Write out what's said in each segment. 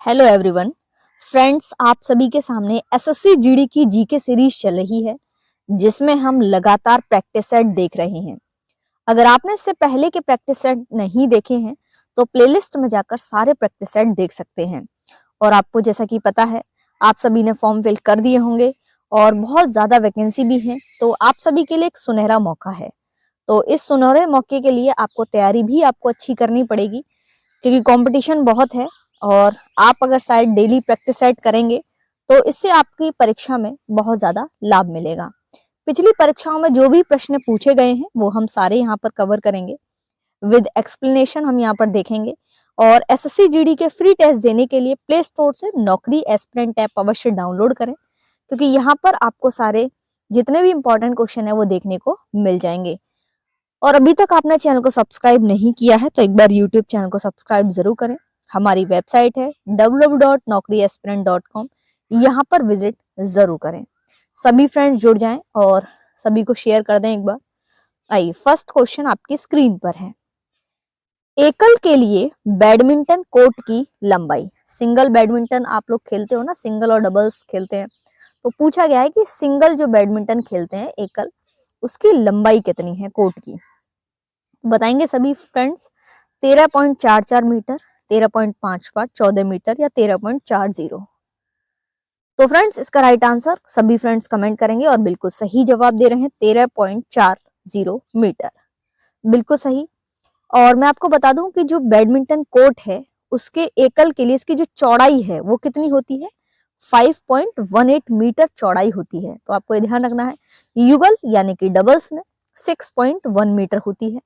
Hello everyone. Friends, आप सभी के सामने एसएससी जीडी की जीके सीरीज चल रही है जिसमें हम लगातार प्रैक्टिस सेट देख रहे हैं। अगर आपने इससे पहले के प्रैक्टिस सेट नहीं देखे हैं तो प्लेलिस्ट में जाकर सारे प्रैक्टिस सेट देख सकते हैं। और आपको जैसा कि पता है, आप सभी ने फॉर्म फिल कर दिए होंगे और बहुत ज्यादा वैकेंसी भी है, तो आप सभी के लिए एक सुनहरा मौका है। तो इस सुनहरे मौके के लिए आपको तैयारी भी आपको अच्छी करनी पड़ेगी, क्योंकि कंपटीशन बहुत है। और आप अगर शायद डेली प्रैक्टिस सेट करेंगे तो इससे आपकी परीक्षा में बहुत ज्यादा लाभ मिलेगा। पिछली परीक्षाओं में जो भी प्रश्न पूछे गए हैं वो हम सारे यहाँ पर कवर करेंगे, विद एक्सप्लेनेशन हम यहाँ पर देखेंगे। और एसएससी जीडी के फ्री टेस्ट देने के लिए प्ले स्टोर से नौकरी एस्पिरेंट ऐप अवश्य डाउनलोड करें, क्योंकि यहाँ पर आपको सारे जितने भी इंपॉर्टेंट क्वेश्चन है वो देखने को मिल जाएंगे। और अभी तक आपने चैनल को सब्सक्राइब नहीं किया है तो एक बार यूट्यूब चैनल को सब्सक्राइब जरूर करें। हमारी वेबसाइट है www.naukriaspirant.com, यहाँ पर विजिट जरूर करें। सभी फ्रेंड्स जुड़ जाएं और सभी को शेयर कर दें एक बार। आइए, फर्स्ट क्वेश्चन आपकी स्क्रीन पर है। एकल के लिए बैडमिंटन कोर्ट की लंबाई, सिंगल बैडमिंटन आप लोग खेलते हो ना, सिंगल और डबल्स खेलते हैं, तो पूछा गया है कि सिंगल जो बैडमिंटन खेलते हैं एकल, उसकी लंबाई कितनी है कोर्ट की। बताएंगे सभी फ्रेंड्स। 13.44 मीटर, 13.55, 14 मीटर या 13.40। तो फ्रेंड्स, इसका राइट आंसर सभी फ्रेंड्स कमेंट करेंगे और बिल्कुल सही जवाब दे रहे हैं 13.40 मीटर, बिल्कुल सही। और मैं आपको बता दूं कि जो बैडमिंटन कोर्ट है उसके एकल के लिए इसकी जो चौड़ाई है वो कितनी होती है, 5.18 मीटर चौड़ाई होती है। तो आपको ये ध्यान रखना है, युगल यानी कि डबल्स में 6.1 मीटर होती है।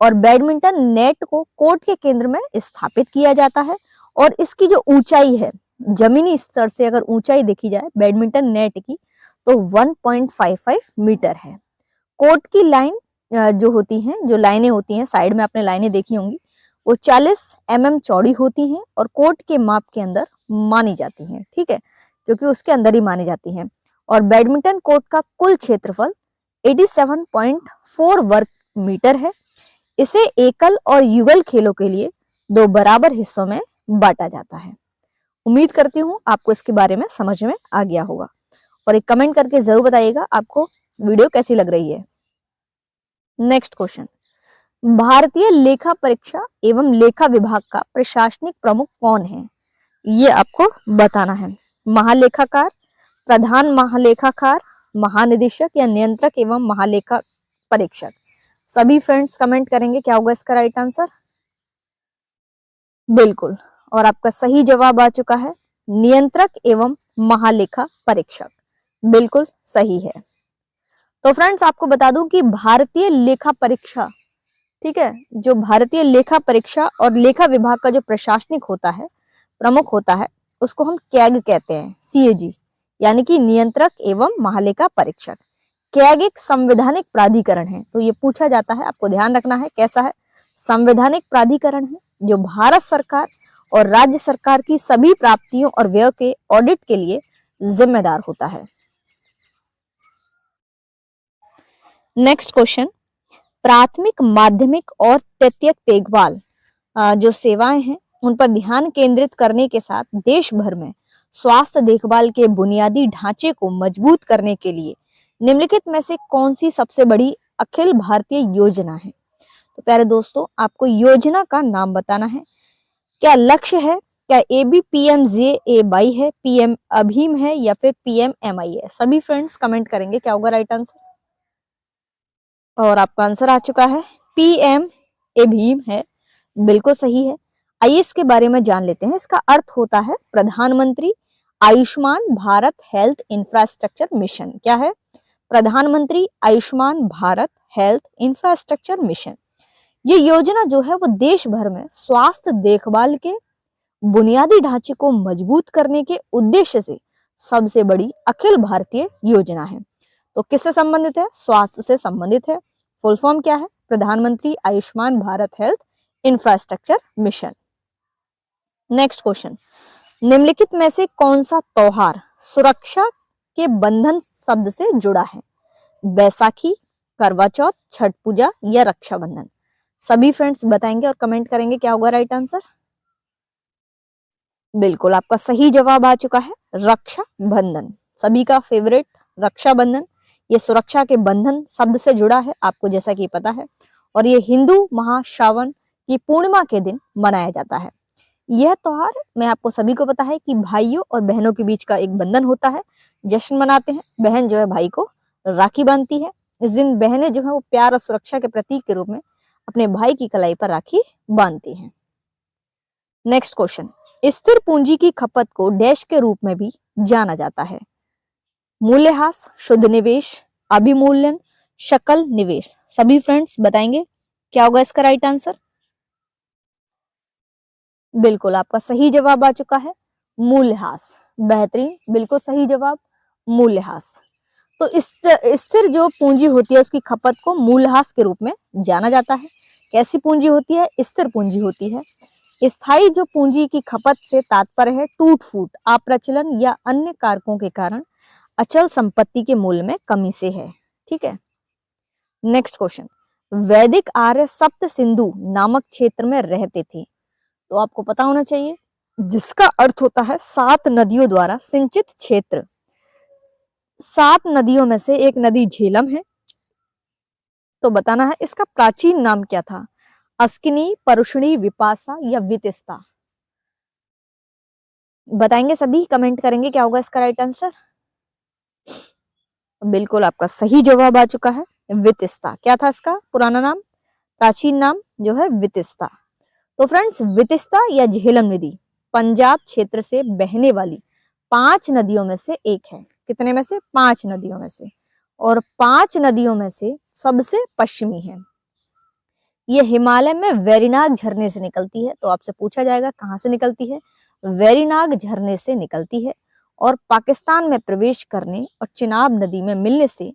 और बैडमिंटन नेट को कोर्ट के केंद्र में स्थापित किया जाता है। और इसकी जो ऊंचाई है, जमीनी स्तर से अगर ऊंचाई देखी जाए बैडमिंटन नेट की, तो 1.55 मीटर है। कोर्ट की लाइन जो होती हैं, जो लाइनें होती हैं साइड में, आपने लाइनें देखी होंगी, वो 40 mm चौड़ी होती हैं और कोर्ट के माप के अंदर मानी जाती हैं। ठीक है, क्योंकि उसके अंदर ही मानी जाती हैं। और बैडमिंटन कोर्ट का कुल क्षेत्रफल 87.4 वर्ग मीटर है। इसे एकल और युगल खेलों के लिए दो बराबर हिस्सों में बांटा जाता है। उम्मीद करती हूँ आपको इसके बारे में समझ में आ गया होगा। और एक कमेंट करके जरूर बताइएगा आपको वीडियो कैसी लग रही है। नेक्स्ट क्वेश्चन, भारतीय लेखा परीक्षा एवं लेखा विभाग का प्रशासनिक प्रमुख कौन है, ये आपको बताना है। महालेखाकार, प्रधान महालेखाकार, महानिदेशक या नियंत्रक एवं महालेखा परीक्षक। सभी फ्रेंड्स कमेंट करेंगे क्या होगा इसका राइट आंसर। बिल्कुल, और आपका सही जवाब आ चुका है, नियंत्रक एवं महालेखा परीक्षक, बिल्कुल सही है। तो फ्रेंड्स, आपको बता दूं कि भारतीय लेखा परीक्षा, ठीक है, जो भारतीय लेखा परीक्षा और लेखा विभाग का जो प्रशासनिक होता है, प्रमुख होता है, उसको हम कैग कहते हैं, सीएजी, यानी कि नियंत्रक एवं महालेखा परीक्षक। कैग एक संवैधानिक प्राधिकरण है, तो ये पूछा जाता है, आपको ध्यान रखना है कैसा है, संवैधानिक प्राधिकरण है जो भारत सरकार और राज्य सरकार की सभी प्राप्तियों और व्यय के ऑडिट के लिए जिम्मेदार होता है। नेक्स्ट क्वेश्चन, प्राथमिक, माध्यमिक और तृतीयक देखभाल जो सेवाएं हैं उन पर ध्यान केंद्रित करने के साथ देश भर में स्वास्थ्य देखभाल के बुनियादी ढांचे को मजबूत करने के लिए निम्नलिखित में से कौन सी सबसे बड़ी अखिल भारतीय योजना है। तो प्यारे दोस्तों, आपको योजना का नाम बताना है। क्या लक्ष्य है, क्या ABPMJAY है, PM अभीम है या फिर PMMI है। सभी फ्रेंड्स कमेंट करेंगे क्या होगा राइट आंसर। और आपका आंसर आ चुका है, PM अभीम है, बिल्कुल सही है। आइए इसके बारे में जान लेते हैं। इसका अर्थ होता है प्रधानमंत्री Ayushman Bharat health infrastructure mission. क्या है, प्रधानमंत्री Ayushman Bharat health infrastructure mission. ये योजना जो है वो देश भर में स्वास्थ्य देखभाल के बुनियादी ढांचे को मजबूत करने के उद्देश्य से सबसे बड़ी अखिल भारतीय योजना है। तो किससे संबंधित है, स्वास्थ्य से संबंधित है। फुल फॉर्म क्या है, प्रधानमंत्री Ayushman Bharat health infrastructure mission. Next question, निम्नलिखित में से कौन सा त्योहार सुरक्षा के बंधन शब्द से जुड़ा है। बैसाखी, करवा चौथ, छठ पूजा या रक्षाबंधन। सभी फ्रेंड्स बताएंगे और कमेंट करेंगे क्या होगा राइट आंसर। बिल्कुल आपका सही जवाब आ चुका है रक्षा बंधन। सभी का फेवरेट रक्षाबंधन। ये सुरक्षा के बंधन शब्द से जुड़ा है, आपको जैसा कि पता है, और ये हिंदू महाश्रावण की पूर्णिमा के दिन मनाया जाता है। यह त्योहार में आपको सभी को पता है कि भाइयों और बहनों के बीच का एक बंधन होता है, जश्न मनाते हैं। बहन जो है भाई को राखी बांधती है। इस दिन बहनें जो है वो प्यार और सुरक्षा के प्रतीक के रूप में अपने भाई की कलाई पर राखी बांधती हैं। नेक्स्ट क्वेश्चन, स्थिर पूंजी की खपत को डैश के रूप में भी जाना जाता है। मूल्यह्रास, शुद्ध निवेश, अभिमूल्यन, शकल निवेश। सभी फ्रेंड्स बताएंगे क्या होगा इसका राइट आंसर। बिल्कुल आपका सही जवाब आ चुका है मूल्यह्रास। बेहतरीन, बिल्कुल सही जवाब मूल्यह्रास। तो स्थिर जो पूंजी होती है उसकी खपत को मूल्यह्रास के रूप में जाना जाता है। कैसी पूंजी होती है? स्थिर पूंजी होती है। स्थायी जो पूंजी की खपत से तात्पर्य है टूट फूट, अप्रचलन या अन्य कारकों के कारण अचल संपत्ति के मूल्य में कमी से है। ठीक है। नेक्स्ट क्वेश्चन, वैदिक आर्य सप्त सिंधु नामक क्षेत्र में रहते थे। तो आपको पता होना चाहिए, जिसका अर्थ होता है 7 नदियों द्वारा सिंचित क्षेत्र। 7 नदियों में से एक नदी झेलम है, तो बताना है इसका प्राचीन नाम क्या था। अस्किनी, परुष्णी, विपासा या वितिस्ता। बताएंगे सभी, कमेंट करेंगे क्या होगा इसका राइट आंसर। बिल्कुल आपका सही जवाब आ चुका है वितिस्ता। क्या था इसका पुराना नाम, प्राचीन नाम जो है वितिस्ता। तो फ्रेंड्स, वितिस्ता या झेलम नदी पंजाब क्षेत्र से बहने वाली 5 नदियों में से एक है। कितने में से? 5 नदियों में से। और 5 नदियों में से सबसे पश्चिमी है। ये हिमालय में वेरीनाग झरने से निकलती है। तो आपसे पूछा जाएगा कहां से निकलती है? वेरीनाग झरने से निकलती है और पाकिस्तान में प्रवेश करने और चिनाब नदी में मिलने से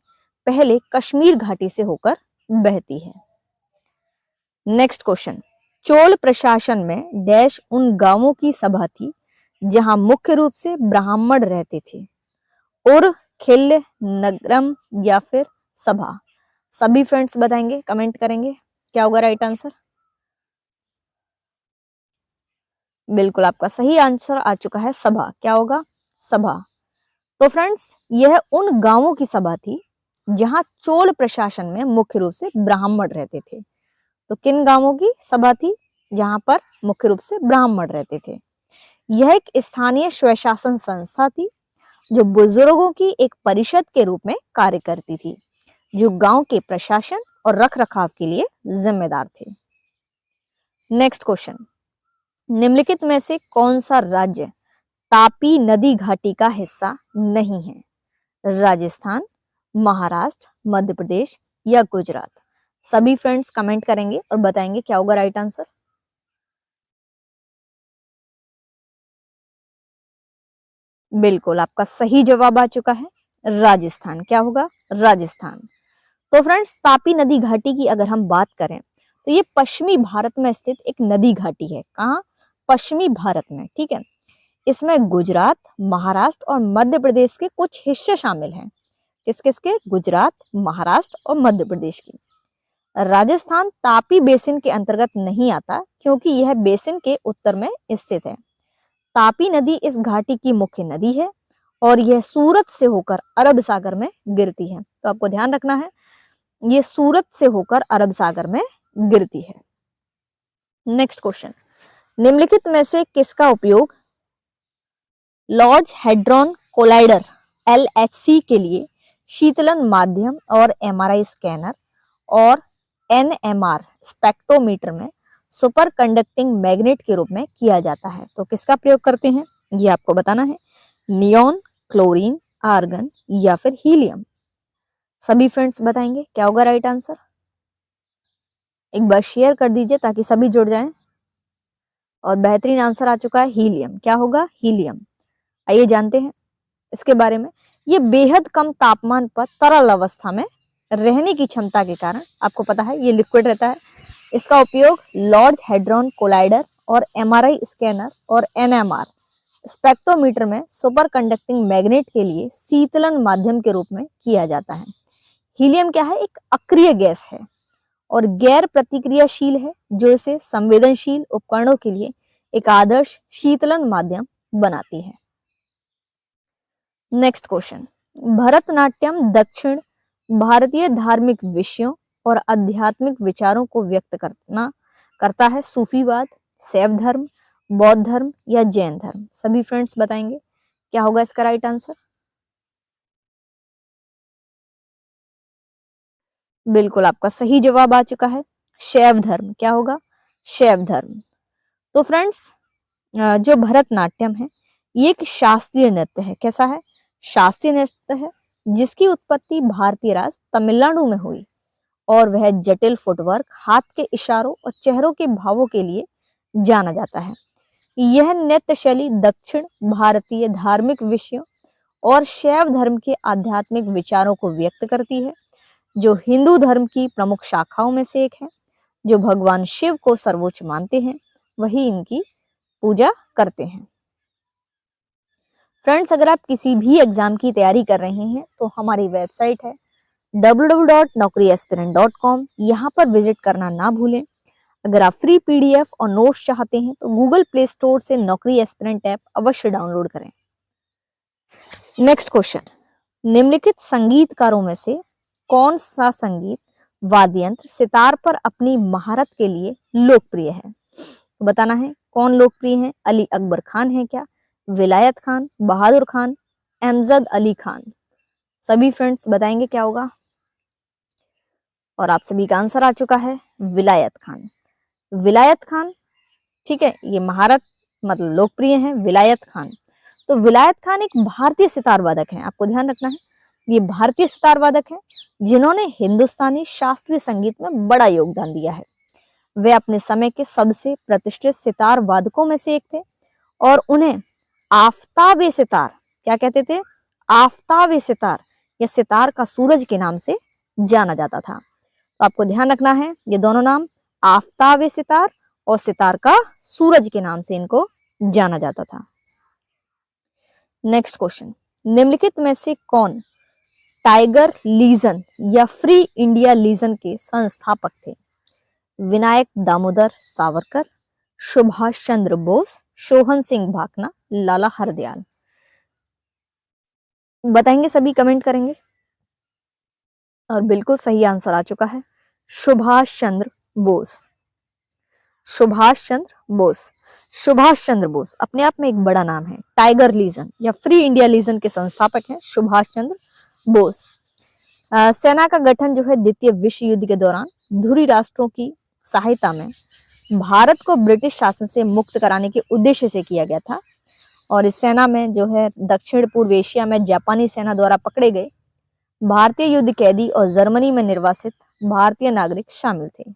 पहले कश्मीर घाटी से होकर बहती है। नेक्स्ट क्वेश्चन, चोल प्रशासन में डैश उन गांवों की सभा थी जहां मुख्य रूप से ब्राह्मण रहते थे। उर, खिल्य, नगरम या फिर सभा। सभी फ्रेंड्स बताएंगे, कमेंट करेंगे क्या होगा राइट आंसर। बिल्कुल आपका सही आंसर आ चुका है सभा। क्या होगा? सभा। तो फ्रेंड्स, यह उन गांवों की सभा थी जहां चोल प्रशासन में मुख्य रूप से ब्राह्मण रहते थे। तो किन गांवों की सभा थी? जहां पर मुख्य रूप से ब्राह्मण रहते थे। यह एक स्थानीय स्वशासन संस्था थी जो बुजुर्गों की एक परिषद के रूप में कार्य करती थी, जो गांव के प्रशासन और रखरखाव के लिए जिम्मेदार थे। नेक्स्ट क्वेश्चन, निम्नलिखित में से कौन सा राज्य तापी नदी घाटी का हिस्सा नहीं है? राजस्थान, महाराष्ट्र, मध्य प्रदेश या गुजरात। सभी फ्रेंड्स कमेंट करेंगे और बताएंगे क्या होगा राइट आंसर। बिल्कुल आपका सही जवाब आ चुका है राजस्थान। क्या होगा? राजस्थान। तो फ्रेंड्स, तापी नदी घाटी की अगर हम बात करें तो ये पश्चिमी भारत में स्थित एक नदी घाटी है। कहाँ? पश्चिमी भारत में। ठीक है। इसमें गुजरात, महाराष्ट्र और मध्य प्रदेश के कुछ हिस्से शामिल हैं। किस किस के? गुजरात, महाराष्ट्र और मध्य प्रदेश की। राजस्थान तापी बेसिन के अंतर्गत नहीं आता क्योंकि यह बेसिन के उत्तर में स्थित है। तापी नदी इस घाटी की मुख्य नदी है और यह सूरत से होकर अरब सागर में गिरती है। तो आपको ध्यान रखना है, ये सूरत से होकर अरब सागर में गिरती है। नेक्स्ट क्वेश्चन, निम्नलिखित में से किसका उपयोग लार्ज हेड्रॉन कोलाइडर LHC के लिए शीतलन माध्यम और MRI स्कैनर और NMR स्पेक्ट्रोमीटर में सुपर कंडक्टिंग मैग्नेट के रूप में किया जाता है? तो किसका प्रयोग करते हैं ये आपको बताना है। नियॉन, क्लोरीन, आर्गन या फिर हीलियम। सभी फ्रेंड्स बताएंगे क्या होगा राइट आंसर। एक बार शेयर कर दीजिए ताकि सभी जुड़ जाएं। और बेहतरीन आंसर आ चुका है हीलियम। क्या होगा? हीलियम। आइए जानते हैं इसके बारे में। ये बेहद कम तापमान पर तरल अवस्था में रहने की क्षमता के कारण, आपको पता है ये लिक्विड रहता है, इसका उपयोग लार्ज हेड्रॉन कोलाइडर और MRI स्कैनर और NMR स्पेक्ट्रोमीटर में सुपर कंडक्टिंग मैग्नेट के लिए शीतलन माध्यम के रूप में किया जाता है। हीलियम क्या है? एक अक्रिय गैस है और गैर प्रतिक्रियाशील है, जो इसे संवेदनशील उपकरणों के लिए एक आदर्श शीतलन माध्यम बनाती है। नेक्स्ट क्वेश्चन, भरतनाट्यम दक्षिण भारतीय धार्मिक विषयों और आध्यात्मिक विचारों को व्यक्त करता है। सूफीवाद, शैव धर्म, बौद्ध धर्म या जैन धर्म? सभी फ्रेंड्स बताएंगे क्या होगा इसका राइट आंसर। बिल्कुल आपका सही जवाब आ चुका है, शैव धर्म। क्या होगा? शैव धर्म। तो फ्रेंड्स जो भरतनाट्यम है ये एक शास्त्रीय नृत्य है। कैसा है? शास्त्रीय नृत्य है जिसकी उत्पत्ति भारतीय राज्य तमिलनाडु में हुई और वह जटिल फुटवर्क, हाथ के इशारों और चेहरों के भावों के लिए जाना जाता है। यह नृत्य शैली दक्षिण भारतीय धार्मिक विषयों और शैव धर्म के आध्यात्मिक विचारों को व्यक्त करती है, जो हिंदू धर्म की प्रमुख शाखाओं में से एक है। जो भगवान शिव को सर्वोच्च मानते हैं वही इनकी पूजा करते हैं। फ्रेंड्स अगर आप किसी भी एग्जाम की तैयारी कर रहे हैं तो हमारी वेबसाइट है www.naukriaspirant.com, यहाँ पर विजिट करना ना भूलें। अगर आप फ्री पीडीएफ और नोट्स चाहते हैं तो गूगल प्ले स्टोर से नौकरी एस्पिरेंट ऐप अवश्य डाउनलोड करें। नेक्स्ट क्वेश्चन, निम्नलिखित संगीतकारों में से कौन सा संगीत वाद्य यंत्र सितार पर अपनी महारत के लिए लोकप्रिय है? तो बताना है कौन लोकप्रिय है। अली अकबर खान है क्या, विलायत खान, बहादुर खान, अमजद अली खान? सभी फ्रेंड्स बताएंगे क्या होगा। और आप सभी का आंसर आ चुका है, विलायत खान। विलायत खान, ठीक है, ये महारत मतलब लोकप्रिय है विलायत खान। तो विलायत खान एक भारतीय सितार वादक है, आपको ध्यान रखना है ये भारतीय सितार वादक है जिन्होंने हिंदुस्तानी शास्त्रीय संगीत में बड़ा योगदान दिया है। वे अपने समय के सबसे प्रतिष्ठित सितार वादकों में से एक थे और उन्हें आफताबे सितार, क्या कहते थे? आफताबे सितार या सितार का सूरज के नाम से जाना जाता था। तो आपको ध्यान रखना है ये दोनों नाम, आफताबे सितार और सितार का सूरज के नाम से इनको जाना जाता था। नेक्स्ट क्वेश्चन, निम्नलिखित में से कौन टाइगर लीजन या फ्री इंडिया लीजन के संस्थापक थे? विनायक दामोदर सावरकर, सुभाष चंद्र बोस, सोहन सिंह भाकना, लाला हरदयाल? बताएंगे, सभी कमेंट करेंगे। और बिल्कुल सही आंसर आ चुका है, सुभाष चंद्र बोस। सुभाष चंद्र बोस। सुभाष चंद्र बोस अपने आप में एक बड़ा नाम है। टाइगर लीजन या फ्री इंडिया लीजन के संस्थापक हैं सुभाष चंद्र बोस। सेना का गठन जो है द्वितीय विश्व युद्ध के दौरान धुरी राष्ट्रों की सहायता में भारत को ब्रिटिश शासन से मुक्त कराने के उद्देश्य से किया गया था। और इस सेना में जो है दक्षिण पूर्व एशिया में जापानी सेना द्वारा पकड़े गए भारतीय युद्ध कैदी और जर्मनी में निर्वासित भारतीय नागरिक शामिल थे।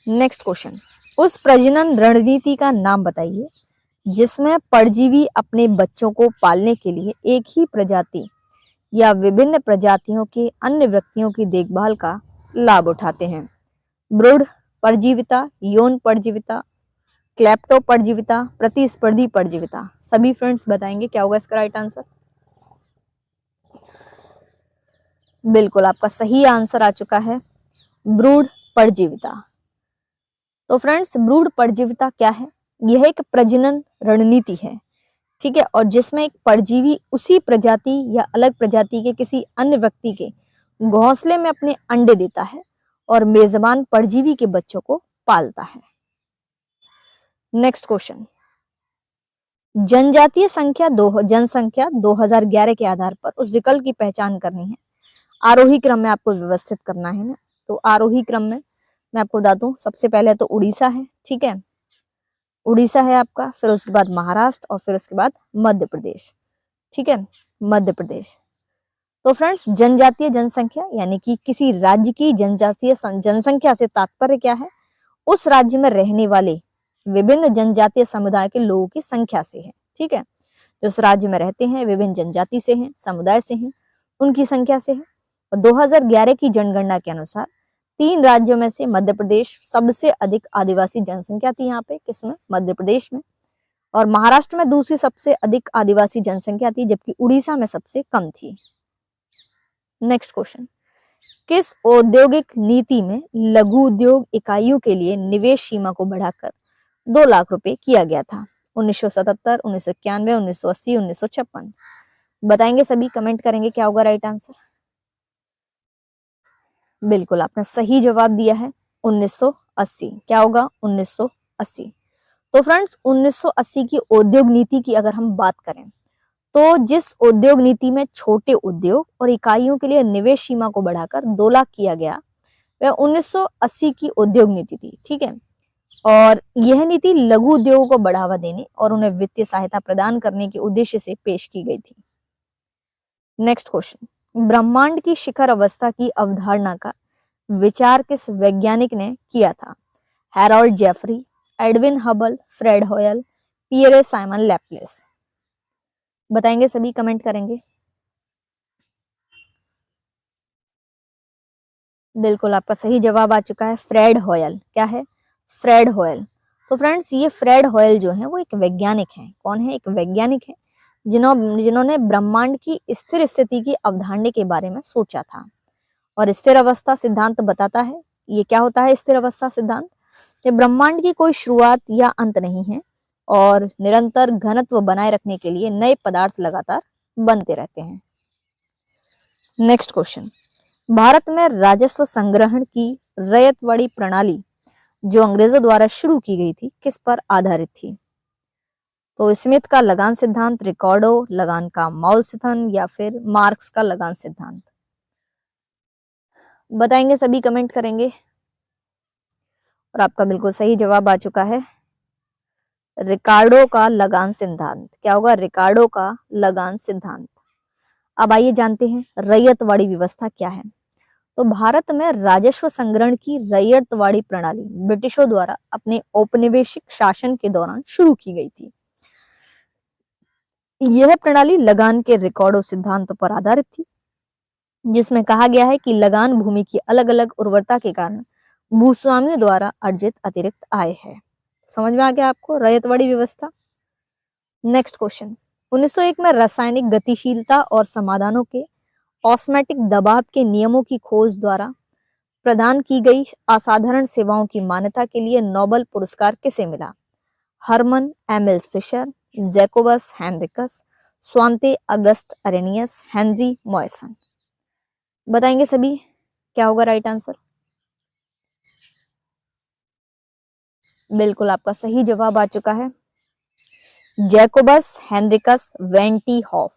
नेक्स्ट क्वेश्चन, उस प्रजनन रणनीति का नाम बताइए जिसमें परजीवी अपने बच्चों को पालने के लिए एक ही प्रजाति या विभिन्न प्रजातियों के अन्य व्यक्तियों की देखभाल का लाभ उठाते हैं। ब्रूड परजीविता, यौन परजीविता, क्लेप्टो परजीविता, प्रतिस्पर्धी परजीविता? सभी फ्रेंड्स बताएंगे क्या होगा इसका राइट आंसर। बिल्कुल आपका सही आंसर आ चुका है, ब्रूड परजीविता। तो फ्रेंड्स ब्रूड परजीविता क्या है? यह एक प्रजनन रणनीति है, ठीक है, और जिसमें एक परजीवी उसी प्रजाति या अलग प्रजाति के किसी अन्य व्यक्ति के घोंसले में अपने अंडे देता है और मेजबान परजीवी के बच्चों को पालता है। नेक्स्ट क्वेश्चन, जनजातीय जनसंख्या 2011 के आधार पर उस विकल्प की पहचान करनी है। आरोही क्रम में आपको व्यवस्थित करना है ना। तो आरोही क्रम में मैं आपको बता दूं, सबसे पहले तो उड़ीसा है, ठीक है, उड़ीसा है आपका, फिर उसके बाद महाराष्ट्र और फिर उसके बाद मध्य प्रदेश, ठीक है, मध्य प्रदेश। तो फ्रेंड्स जनजातीय जनसंख्या यानी कि किसी राज्य की जनजातीय जनसंख्या से तात्पर्य क्या है? उस राज्य में रहने वाले विभिन्न जनजातीय समुदाय के लोगों की संख्या से है, ठीक है, जो उस राज्य में रहते हैं विभिन्न जनजाति से हैं, समुदाय से हैं, उनकी संख्या से है। और 2011 की जनगणना के अनुसार 3 राज्यों में से मध्य प्रदेश सबसे अधिक आदिवासी जनसंख्या थी यहाँ पे, किसमें? मध्य प्रदेश में। और महाराष्ट्र में दूसरी सबसे अधिक आदिवासी जनसंख्या थी, जबकि उड़ीसा में सबसे कम थी। नेक्स्ट क्वेश्चन, किस औद्योगिक नीति में लघु उद्योग इकाइयों के लिए निवेश सीमा को बढ़ाकर 2 लाख रुपए किया गया था। 1977, 1991, 1980, 1956। बताएंगे सभी, कमेंट करेंगे क्या होगा राइट आंसर। बिल्कुल आपने सही जवाब दिया है 1980। क्या होगा 1980। तो फ्रेंड्स 1980 की उद्योग नीति की अगर हम बात करें तो जिस उद्योग नीति में छोटे उद्योग और इकाइयों के लिए निवेश सीमा को बढ़ाकर 2 लाख किया गया वह 1980 की उद्योग नीति थी। ठीक है, और यह नीति लघु उद्योगों को बढ़ावा देने और उन्हें वित्तीय सहायता प्रदान करने के उद्देश्य से पेश की गई थी। नेक्स्ट क्वेश्चन, ब्रह्मांड की शिखर अवस्था की अवधारणा का विचार किस वैज्ञानिक ने किया था? Harold Jeffreys, Edwin Hubble, Fred Hoyle, Pierre Simon Laplace. बताएंगे सभी, कमेंट करेंगे। बिल्कुल आपका सही जवाब आ चुका है फ्रेड होयल। क्या है? फ्रेड होयल। तो फ्रेंड्स ये फ्रेड होयल जो है वो एक वैज्ञानिक है। कौन है? एक वैज्ञानिक है जिन्होंने ब्रह्मांड की स्थिर स्थिति की अवधारणा के बारे में सोचा था। और स्थिर अवस्था सिद्धांत बताता है, ये क्या होता है स्थिर अवस्था सिद्धांत? कि ब्रह्मांड की कोई शुरुआत या अंत नहीं है और निरंतर घनत्व बनाए रखने के लिए नए पदार्थ लगातार बनते रहते हैं। नेक्स्ट क्वेश्चन, भारत में राजस्व संग्रहण की रैयतवाड़ी प्रणाली जो अंग्रेजों द्वारा शुरू की गई थी किस पर आधारित थी? तो स्मिथ का लगान सिद्धांत, रिकार्डो लगान का मॉल्सथन या फिर मार्क्स का लगान सिद्धांत। बताएंगे सभी, कमेंट करेंगे। और आपका बिल्कुल सही जवाब आ चुका है रिकार्डो का लगान सिद्धांत। क्या होगा? रिकार्डो का लगान सिद्धांत। अब आइए जानते हैं रैयतवाड़ी व्यवस्था क्या है। तो भारत में राजस्व संग्रहण की रैयतवाड़ी प्रणाली ब्रिटिशों द्वारा अपने औपनिवेशिक शासन के दौरान शुरू की गई थी। यह प्रणाली लगान के रिकॉर्डों सिद्धांतों पर आधारित थी, जिसमें कहा गया है कि लगान भूमि की अलग अलग उर्वरता के कारण भूस्वामियों द्वारा अर्जित अतिरिक्त आय है। समझ में आ गया आपको रैयतवाड़ी व्यवस्था? नेक्स्ट क्वेश्चन, 1901 में रासायनिक गतिशीलता और समाधानों के ऑस्मैटिक दबाव के नियमों की खोज द्वारा प्रदान की गई असाधारण सेवाओं की मान्यता के लिए नोबेल पुरस्कार किसे मिला? Hermann Emil Fischer, Jacobus Henricus, Svante August Arrhenius, Henri Moissan. बताएंगे सभी, क्या होगा राइट आंसर? बिल्कुल आपका सही जवाब आ चुका है जैकोबस हेनरिकस वेंटीहॉफ।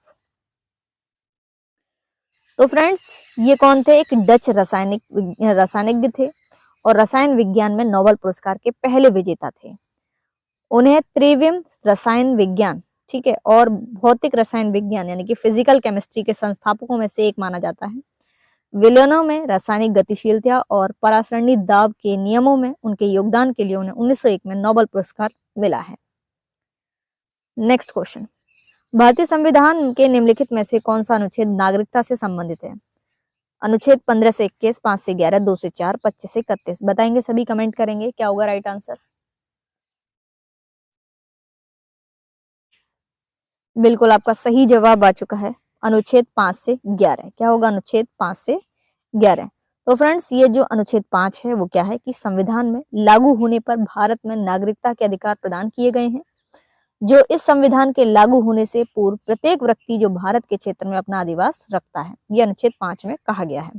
तो फ्रेंड्स ये कौन थे? एक डच रासायनिक थे और रसायन विज्ञान में नोबेल पुरस्कार के पहले विजेता थे। उन्हें त्रिविम रसायन विज्ञान, ठीक है, और भौतिक रसायन विज्ञान यानी कि फिजिकल केमिस्ट्री के संस्थापकों में से एक माना जाता है। विलियनों में रासायनिक गतिशीलता और परासरणी दाब के नियमों में उनके योगदान के लिए उन्हें 1901 में नोबेल पुरस्कार मिला है। नेक्स्ट क्वेश्चन, भारतीय संविधान के निम्नलिखित में से कौन सा अनुच्छेद नागरिकता से संबंधित है? अनुच्छेद 15 से 21, 5 से 11, 2 से 4, 25 से 31। बताएंगे सभी, कमेंट करेंगे क्या होगा राइट आंसर। बिल्कुल आपका सही जवाब आ चुका है अनुच्छेद 5 से 11। क्या होगा? अनुच्छेद 5 से 11। तो फ्रेंड्स ये जो अनुच्छेद 5 है वो क्या है कि संविधान में लागू होने पर भारत में नागरिकता के अधिकार प्रदान किए गए हैं। जो इस संविधान के लागू होने से पूर्व प्रत्येक व्यक्ति जो भारत के क्षेत्र में अपना अधिवास रखता है, ये अनुच्छेद 5 में कहा गया है।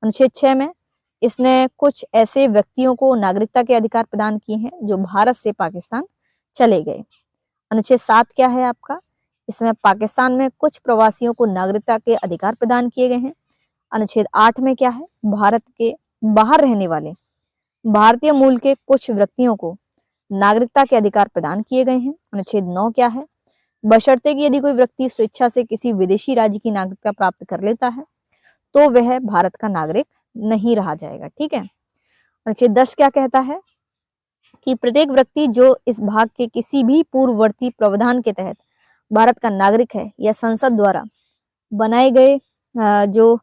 अनुच्छेद 6 में इसने कुछ ऐसे व्यक्तियों को नागरिकता के अधिकार प्रदान किए हैं जो भारत से पाकिस्तान चले गए। अनुच्छेद 7 क्या है आपका? इसमें पाकिस्तान में कुछ प्रवासियों को नागरिकता के अधिकार प्रदान किए गए हैं। अनुच्छेद 8 में क्या है? भारत के बाहर रहने वाले भारतीय मूल के कुछ व्यक्तियों को नागरिकता के अधिकार प्रदान किए गए हैं। अनुच्छेद 9 क्या है? बशर्ते कि यदि कोई व्यक्ति स्वेच्छा से किसी विदेशी राज्य की नागरिकता प्राप्त कर लेता है तो वह भारत का नागरिक नहीं रहा जाएगा। ठीक है। अनुच्छेद 10 क्या कहता है कि प्रत्येक व्यक्ति जो इस भाग के किसी भी पूर्ववर्ती प्रावधान के तहत भारत का नागरिक है या संसद द्वारा बनाए गए जो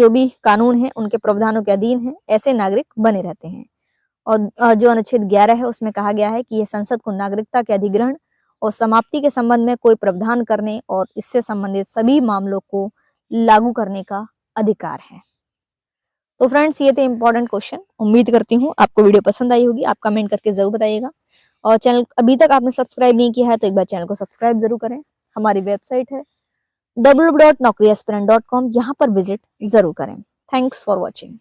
भी कानून है उनके प्रावधानों के अधीन है, ऐसे नागरिक बने रहते हैं। और जो अनुच्छेद 11 है उसमें कहा गया है कि यह संसद को नागरिकता के अधिग्रहण और समाप्ति के संबंध में कोई प्रावधान करने और इससे संबंधित सभी मामलों को लागू करने का अधिकार है। तो फ्रेंड्स ये थे इंपॉर्टेंट क्वेश्चन। उम्मीद करती हूँ आपको वीडियो पसंद आई होगी। आप कमेंट करके जरूर बताइएगा, और चैनल अभी तक आपने सब्सक्राइब नहीं किया है तो एक बार चैनल को सब्सक्राइब जरूर करें। हमारी वेबसाइट है www.naukriaspirant.com, यहाँ पर विजिट जरूर करें। Thanks for watching.